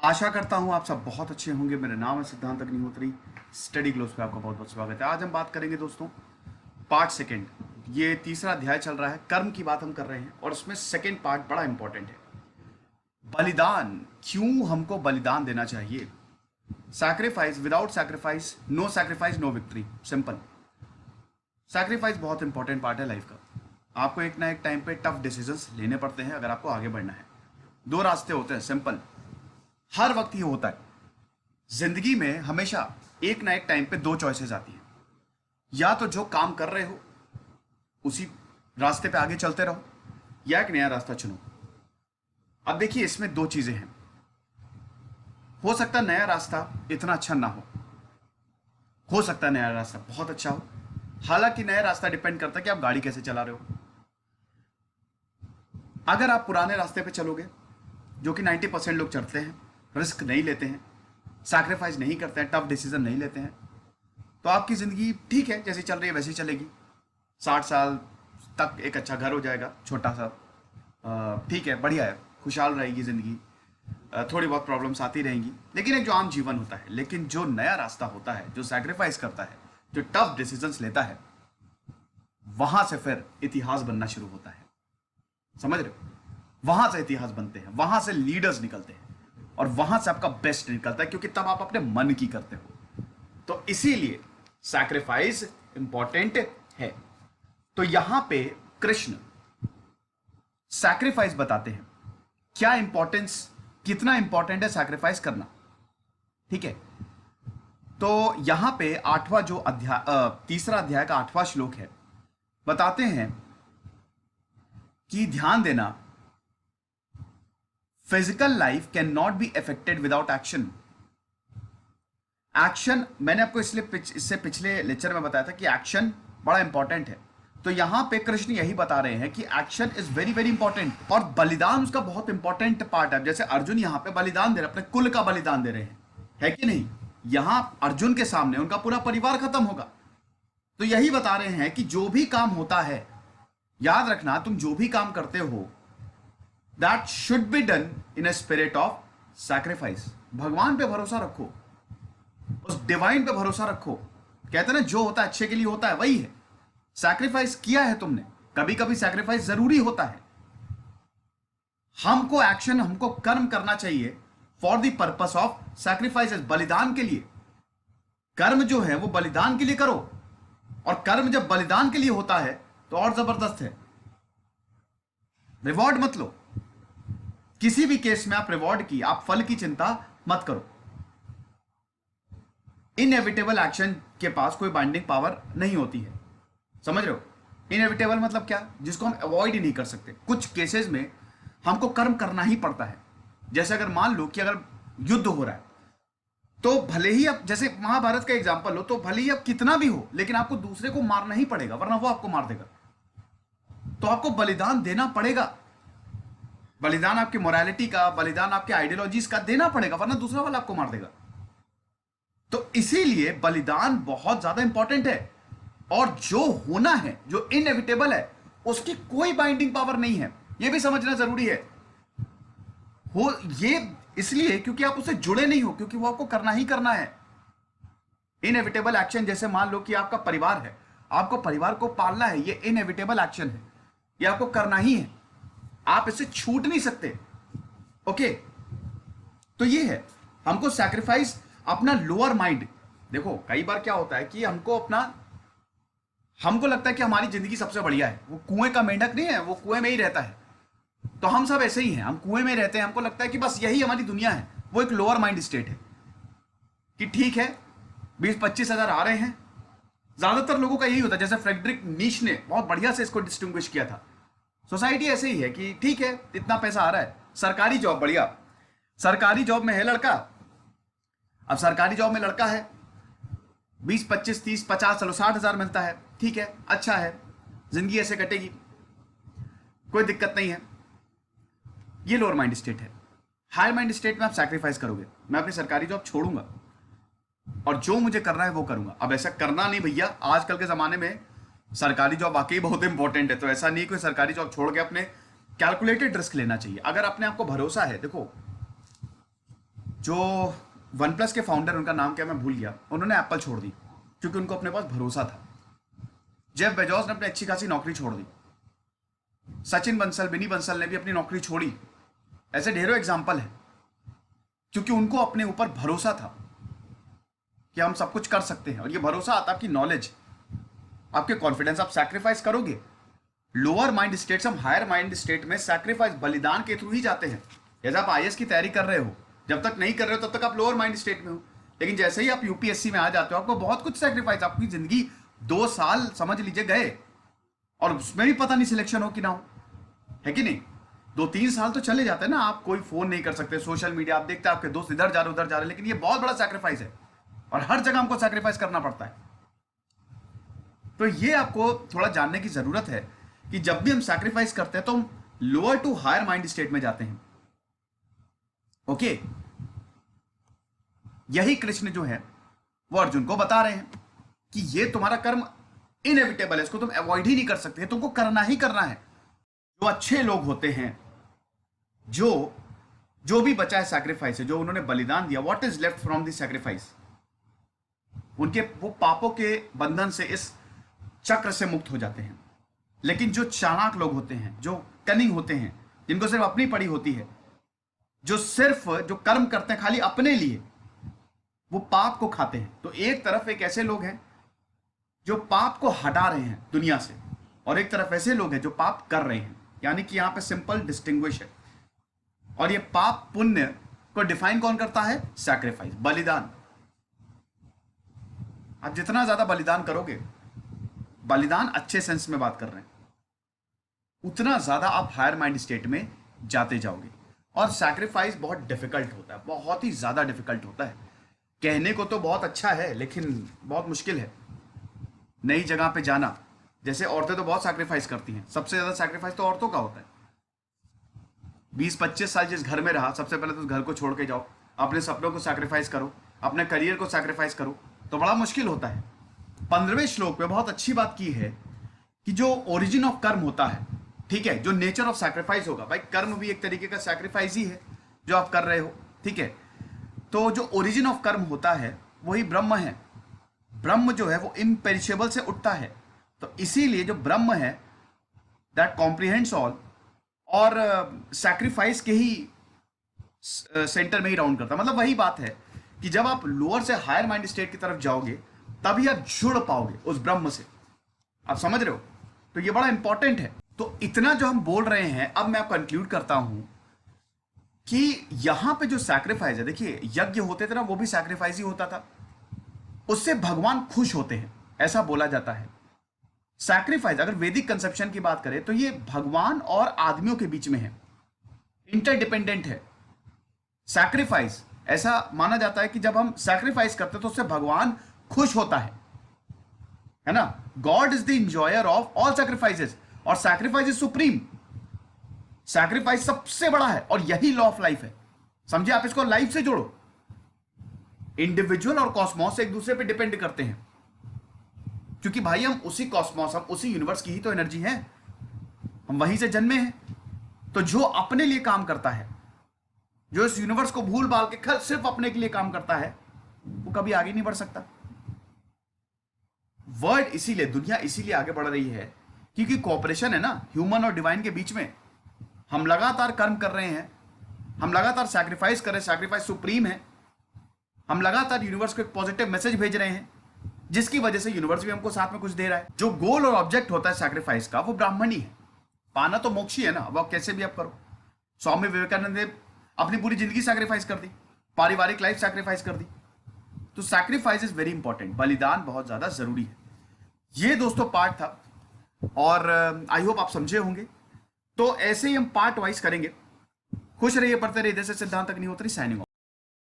आशा करता हूँ आप सब बहुत अच्छे होंगे। मेरा नाम है सिद्धांत अग्निहोत्री। स्टडी ग्लोस पे आपका बहुत बहुत स्वागत है। आज हम बात करेंगे दोस्तों पार्ट सेकंड। ये तीसरा अध्याय चल रहा है, कर्म की बात हम कर रहे हैं और उसमें सेकंड पार्ट बड़ा इंपॉर्टेंट है। बलिदान, क्यों हमको बलिदान देना चाहिए। Sacrifice, without sacrifice no sacrifice no victory. Simple. Sacrifice बहुत इंपॉर्टेंट पार्ट है लाइफ का। आपको एक ना एक टाइम पे टफ डिसीजंस लेने पड़ते हैं अगर आपको आगे बढ़ना है। दो रास्ते होते हैं, सिंपल। हर वक्त ये होता है जिंदगी में, हमेशा एक ना एक टाइम पे दो चॉइसेस आती हैं। या तो जो काम कर रहे हो उसी रास्ते पे आगे चलते रहो, या एक नया रास्ता चुनो। अब देखिए, इसमें दो चीजें हैं। हो सकता है नया रास्ता इतना अच्छा ना हो सकता है नया रास्ता बहुत अच्छा हो। हालांकि नया रास्ता डिपेंड करता है कि आप गाड़ी कैसे चला रहे हो। अगर आप पुराने रास्ते पे चलोगे, जो कि 90% लोग चलते हैं, रिस्क नहीं लेते हैं, सैक्रिफाइस नहीं करते हैं, टफ डिसीजन नहीं लेते हैं, तो आपकी ज़िंदगी ठीक है, जैसी चल रही है वैसी चलेगी। 60 साल तक एक अच्छा घर हो जाएगा, छोटा सा, ठीक है, बढ़िया है, खुशहाल रहेगी ज़िंदगी। थोड़ी बहुत प्रॉब्लम्स आती रहेंगी, लेकिन एक जो आम जीवन होता है। लेकिन जो नया रास्ता होता है, जो सैक्रिफाइस करता है, जो टफ डिसीजंस लेता है, वहां से फिर इतिहास बनना शुरू होता है। समझ रहे हो? वहां से इतिहास बनते हैं, वहां से लीडर्स निकलते हैं, और वहां से आपका बेस्ट निकलता है, क्योंकि तब आप अपने मन की करते हो। तो इसीलिए सैक्रिफाइस इंपॉर्टेंट है। तो यहां पे कृष्ण सैक्रिफाइस बताते हैं, क्या इंपॉर्टेंस, कितना इंपॉर्टेंट है सैक्रिफाइस करना। ठीक है, तो यहां पे आठवां जो अध्याय, तीसरा अध्याय का 8वां श्लोक है, बताते हैं कि ध्यान देना, physical life can not be affected without action. Action, मैंने आपको इससे पिछले लेक्चर में बताया था कि एक्शन बड़ा इंपॉर्टेंट है। तो यहां पे कृष्ण यही बता रहे हैं कि action is very very important, और बलिदान उसका बहुत इंपॉर्टेंट पार्ट है। जैसे अर्जुन यहां पे बलिदान दे रहे, अपने कुल का बलिदान दे रहे हैं, है कि नहीं। यहां अर्जुन के सामने उनका पूरा परिवार खत्म होगा। तो यही बता रहे हैं कि जो भी काम होता है, याद रखना, तुम जो भी काम करते हो, that should be done in a spirit of sacrifice. भगवान पे भरोसा रखो, उस डिवाइन पे भरोसा रखो। कहते हैं ना, जो होता है अच्छे के लिए होता है, वही है। सैक्रिफाइस किया है तुमने, कभी कभी सैक्रिफाइस जरूरी होता है। हमको एक्शन, हमको कर्म करना चाहिए for the purpose of sacrifice, बलिदान के लिए। कर्म जो है वो बलिदान के लिए करो, और कर्म जब बलिदान के लिए होता है तो और जबरदस्त है। रिवॉर्ड मत लो, किसी भी केस में आप रिवॉर्ड की, आप फल की चिंता मत करो। इनएविटेबल एक्शन के पास कोई बाइंडिंग पावर नहीं होती है। समझ रहे हो? इनएविटेबल मतलब क्या, जिसको हम अवॉइड ही नहीं कर सकते। कुछ केसेस में हमको कर्म करना ही पड़ता है। जैसे अगर मान लो कि अगर युद्ध हो रहा है, तो भले ही अब, जैसे महाभारत का एग्जांपल लो, तो भले ही अब कितना भी हो, लेकिन आपको दूसरे को मारना ही पड़ेगा, वरना वो आपको मार देगा। तो आपको बलिदान देना पड़ेगा। बलिदान आपकी मोरालिटी का, बलिदान आपके आइडियोलॉजीज का देना पड़ेगा, वरना दूसरा वाला आपको मार देगा। तो इसीलिए बलिदान बहुत ज्यादा इंपॉर्टेंट है। और जो होना है, जो इनएविटेबल है, उसकी कोई बाइंडिंग पावर नहीं है। यह भी समझना जरूरी है। हो ये इसलिए क्योंकि आप उससे जुड़े नहीं हो, क्योंकि वो आपको करना ही करना है। इनएविटेबल एक्शन, जैसे मान लो कि आपका परिवार है, आपको परिवार को पालना है, ये इनएविटेबल एक्शन है, ये आपको करना ही है, आप इससे छूट नहीं सकते। ओके, तो ये है, हमको सैक्रिफाइस अपना लोअर माइंड। देखो, कई बार क्या होता है कि हमको लगता है कि हमारी जिंदगी सबसे बढ़िया है। वो कुएं का मेंढक नहीं है, वो कुएं में ही रहता है। तो हम सब ऐसे ही हैं, हम कुएं में रहते हैं, हमको लगता है कि बस यही हमारी दुनिया है। वो एक लोअर माइंड स्टेट है कि ठीक है, 20-25 हजार आ रहे हैं। ज्यादातर लोगों का यही होता है। जैसे फ्रेडरिक नीश ने बहुत बढ़िया से इसको डिस्टिंग्विश किया था। सोसाइटी ऐसे ही है कि ठीक है, इतना पैसा आ रहा है, सरकारी जॉब बढ़िया, सरकारी जॉब में है लड़का। अब सरकारी जॉब में लड़का है, 20-25-30-50, चलो 60 हजार मिलता है, ठीक है, अच्छा है, जिंदगी ऐसे कटेगी, कोई दिक्कत नहीं है। ये लोअर माइंड स्टेट है। हायर माइंड स्टेट में आप सैक्रिफाइस करोगे, मैं अपनी सरकारी जॉब छोड़ूंगा और जो मुझे करना है वो करूंगा। अब ऐसा करना नहीं भैया, आजकल के जमाने में सरकारी जॉब वाकई बहुत इंपॉर्टेंट है। तो ऐसा नहीं कोई सरकारी जॉब छोड़ के अपने कैलकुलेटेड रिस्क लेना चाहिए। अगर अपने आप को भरोसा है, देखो जो वन प्लस के फाउंडर, उनका नाम क्या मैं भूल गया, उन्होंने एप्पल छोड़ दी क्योंकि उनको अपने पास भरोसा था। जेफ बेजोस ने अपनी अच्छी खासी नौकरी छोड़ दी। सचिन बंसल, बिनी बंसल ने भी अपनी नौकरी छोड़ी। ऐसे ढेरों एग्जाम्पल है, क्योंकि उनको अपने ऊपर भरोसा था कि हम सब कुछ कर सकते हैं। और ये भरोसा आता आपकी नॉलेज, आपके कॉन्फिडेंस। आप सैक्रिफाइस करोगे। लोअर माइंड स्टेट से हम हायर माइंड स्टेट में सैक्रिफाइस, बलिदान के थ्रू ही जाते हैं। जैसे आप आईएएस की तैयारी कर रहे हो, जब तक नहीं कर रहे हो तब तक आप लोअर माइंड स्टेट में हो, लेकिन जैसे ही आप यूपीएससी में आ जाते हो, आपको बहुत कुछ सैक्रिफाइस, आपकी जिंदगी 2 साल समझ लीजिए गए, और उसमें भी पता नहीं सिलेक्शन हो कि ना हो, है कि नहीं। 2-3 साल तो चले जाते हैं ना। आप कोई फोन नहीं कर सकते, सोशल मीडिया आप देखते हैं, आपके दोस्त इधर जा रहे उधर जा रहे, लेकिन ये बहुत बड़ा सैक्रिफाइस है और हर जगह हमको सैक्रिफाइस करना पड़ता है। तो ये आपको थोड़ा जानने की जरूरत है कि जब भी हम सैक्रिफाइस करते हैं तो हम lower to higher mind state में जाते हैं। ओके, यही कृष्ण जो है वो अर्जुन को बता रहे हैं कि ये तुम्हारा कर्म इनएविटेबल है, इसको तुम अवॉइड ही नहीं कर सकते, तुमको करना ही करना है। जो अच्छे लोग होते हैं, जो भी बचा है सैक्रिफाइस है, जो उन्होंने बलिदान दिया, what is left from the sacrifice, उनके वो पापों के बंधन से, इस चक्र से मुक्त हो जाते हैं। लेकिन जो चालाक लोग होते हैं, जो कनिंग होते हैं, जिनको सिर्फ अपनी पड़ी होती है, जो कर्म करते हैं खाली अपने लिए, वो पाप को खाते हैं। तो एक तरफ एक ऐसे लोग हैं जो पाप को हटा रहे हैं दुनिया से, और एक तरफ ऐसे लोग हैं जो पाप कर रहे हैं। यानी कि यहां पे सिंपल डिस्टिंग्विश है। और ये पाप पुण्य को डिफाइन कौन करता है? सैक्रिफाइस, बलिदान। आप जितना ज्यादा बलिदान करोगे, बलिदान अच्छे सेंस में बात कर रहे हैं, उतना ज्यादा आप हायर माइंड स्टेट में जाते जाओगे। और सैक्रिफाइस बहुत डिफिकल्ट होता है, बहुत ही ज्यादा डिफिकल्ट होता है। कहने को तो बहुत अच्छा है, लेकिन बहुत मुश्किल है नई जगह पे जाना। जैसे औरतें तो बहुत सैक्रिफाइस करती हैं, सबसे ज्यादा सैक्रिफाइस तो औरतों का होता है। 20-25 साल जिस घर में रहा, सबसे पहले तो उस घर को छोड़ के जाओ, अपने सपनों को सैक्रिफाइस करो, अपने करियर को सैक्रिफाइस करो, तो बड़ा मुश्किल होता है। 15वें श्लोक में बहुत अच्छी बात की है कि जो ओरिजिन ऑफ कर्म होता है, ठीक है, जो नेचर ऑफ सैक्रिफाइस होगा, भाई कर्म भी एक तरीके का सैक्रिफाइस ही है जो आप कर रहे हो, ठीक है। तो जो ओरिजिन ऑफ कर्म होता है वही ब्रह्म है। ब्रह्म जो है वो इम्पेरिशेबल से उठता है, तो इसीलिए जो ब्रह्म है दैट कॉम्प्रिहेंड्स ऑल, और सैक्रिफाइस के ही सेंटर में ही राउंड करता है। मतलब वही बात है कि जब आप लोअर से हायर माइंड स्टेट की तरफ जाओगे, तभी आप जुड़ पाओगे उस ब्रह्म से। आप समझ रहे हो? तो ये बड़ा इंपॉर्टेंट है। तो इतना जो हम बोल रहे हैं, अब मैं कंक्लूड करता हूं कि यहां पे जो सैक्रिफाइस है, देखिए यज्ञ होते थे ना, वो भी सैक्रिफाइस ही होता था, उससे भगवान खुश होते हैं, ऐसा बोला जाता है। सैक्रिफाइस, अगर वैदिक कंसेप्शन की बात करें तो ये भगवान और आदमियों के बीच में है, इंटरडिपेंडेंट है। सैक्रिफाइस ऐसा माना जाता है कि जब हम सैक्रिफाइस करते हैं तो उससे भगवान खुश होता है ना। God is the enjoyer of all sacrifices, और सैक्रिफाइस इज सुप्रीम। सैक्रिफाइस सबसे बड़ा है, और यही लॉ ऑफ लाइफ है। समझे? आप इसको लाइफ से जोड़ो। इंडिविजुअल और कॉस्मोस एक दूसरे पे डिपेंड करते हैं, क्योंकि भाई हम उसी कॉस्मोस, हम उसी यूनिवर्स की ही तो एनर्जी है, हम वहीं से जन्मे हैं। तो जो अपने लिए काम करता है, जो इस यूनिवर्स को भूल भाल के सिर्फ अपने के लिए काम करता है, वो कभी आगे नहीं बढ़ सकता। वर्ल्ड इसीलिए, दुनिया इसीलिए आगे बढ़ रही है क्योंकि कोऑपरेशन है ना ह्यूमन और डिवाइन के बीच में। हम लगातार कर्म कर रहे हैं, हम लगातार सैक्रिफाइस कर रहे हैं, सैक्रिफाइस सुप्रीम है। हम लगातार यूनिवर्स को एक पॉजिटिव मैसेज भेज रहे हैं, जिसकी वजह से यूनिवर्स भी हमको साथ में कुछ दे रहा है। जो गोल और ऑब्जेक्ट होता है सैक्रिफाइस का, वो ब्राह्मणी है। पाना तो मोक्ष ही है ना, वो कैसे भी आप करो। स्वामी विवेकानंद ने अपनी पूरी जिंदगी सैक्रिफाइस कर दी, पारिवारिक लाइफ सैक्रिफाइस कर दी। तो सैक्रिफाइस इज वेरी इंपॉर्टेंट, बलिदान बहुत ज्यादा जरूरी है। ये दोस्तों पार्ट था, और आई होप आप समझे होंगे। तो ऐसे ही हम पार्ट वाइज करेंगे। खुश रहिए, पढ़ते रहिए। जैसे सिद्धांत अग्निहोत्री, साइनिंग ऑफ।